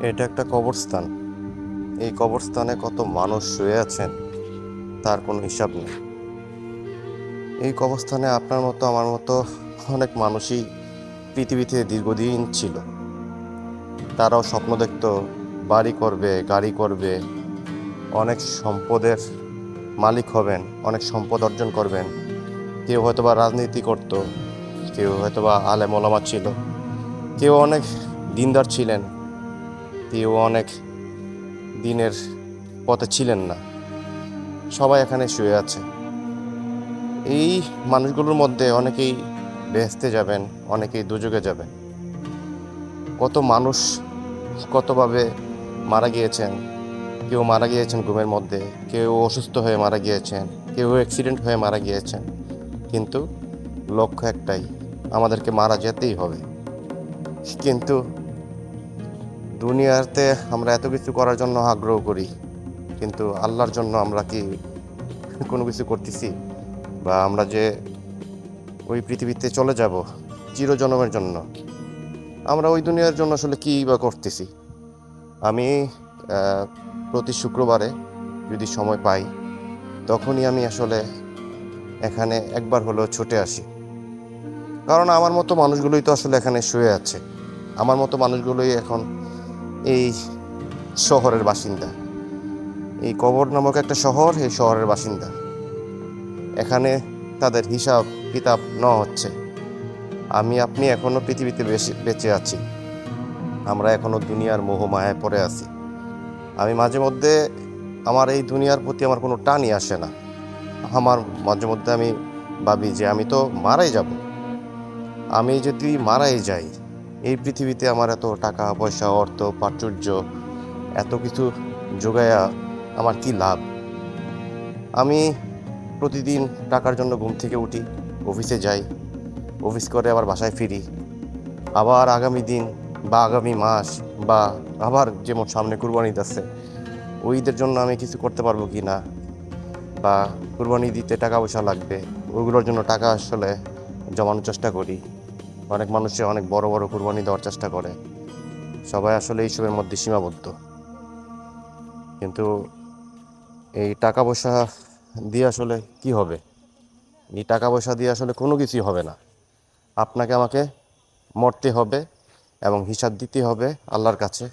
এটা একটা কবরস্থান। এই কবরস্থানে কত মানুষ শুয়ে আছেন তার কোনো হিসাব নেই। এই কবরস্থানে আপনার মতো আমার মতো অনেক মানুষই পৃথিবীতে দীর্ঘদিন ছিল। তারাও স্বপ্ন দেখতো বাড়ি করবে, গাড়ি করবে, অনেক সম্পদের মালিক হবেন, অনেক সম্পদ অর্জন করবেন। কেউ হয়তোবা রাজনীতি করত, কেউ হয়তোবা আলেম ওলামা ছিল, কেউ অনেক দিনদার ছিলেন, কেউ অনেক দিনের পথে ছিলেন না। সবাই এখানে শুয়ে আছে। এই মানুষগুলোর মধ্যে অনেকেই বেহেশতে যাবেন, অনেকেই দুযোগে যাবেন। কত মানুষ কতভাবে মারা গিয়েছেন। কেউ মারা গিয়েছেন ঘুমের মধ্যে, কেউ অসুস্থ হয়ে মারা গিয়েছেন, কেউ অ্যাক্সিডেন্ট হয়ে মারা গিয়েছেন। কিন্তু লক্ষ্য একটাই, আমাদেরকে মারা যেতেই হবে। কিন্তু দুনিয়াতে আমরা এত কিছু করার জন্য আগ্রহ করি, কিন্তু আল্লাহর জন্য আমরা কি কোনো কিছু করতেছি? বা আমরা যে ওই পৃথিবীতে চলে যাব চিরজনমের জন্য, আমরা ওই দুনিয়ার জন্য আসলে কী বা করতেছি? আমি প্রতি শুক্রবারে যদি সময় পাই, তখনই আমি আসলে এখানে একবার হলেও ছুটে আসি। কারণ আমার মতো মানুষগুলোই তো আসলে এখানে শুয়ে আছে। আমার মতো মানুষগুলোই এখন এই শহরের বাসিন্দা। এই কবর নামক একটা শহর, এই শহরের বাসিন্দা। এখানে তাদের হিসাব কিতাব নেওয়া হচ্ছে। আমি আপনি এখনো পৃথিবীতে বেঁচে আছি। আমরা এখনো দুনিয়ার মোহমায়ায় পড়ে আছি। আমি মাঝে মধ্যে আমার এই দুনিয়ার প্রতি আমার কোনো টানই আসে না। আমার মাঝে মধ্যে আমি ভাবি যে আমি তো মারাই যাব। আমি যদি মারাই যাই, এই পৃথিবীতে আমার এত টাকা পয়সা, অর্থ প্রাচুর্য, এত কিছু জোগায়া আমার কি লাভ? আমি প্রতিদিন টাকার জন্য ঘুম থেকে উঠি, অফিসে যাই, অফিস করে আবার বাসায় ফিরি। আবার আগামী দিন বা আগামী মাস বা আবার যেমন সামনে কুরবানি ঈদ আছে, ওই ঈদের জন্য আমি কিছু করতে পারবো কি না, বা কুরবানি দিতে টাকা পয়সা লাগবে, ওইগুলোর জন্য টাকা আসলে জমানোর চেষ্টা করি। অনেক মানুষে অনেক বড় বড় কুরবানি দেওয়ার চেষ্টা করে। সবাই আসলে এইসবের মধ্যে সীমাবদ্ধ। কিন্তু এই টাকা পয়সা দিয়ে আসলে কি হবে? এই টাকা পয়সা দিয়ে আসলে কোনো কিছুই হবে না। আপনাকে আমাকে মরতে হবে এবং হিসাব দিতে হবে আল্লাহর কাছে।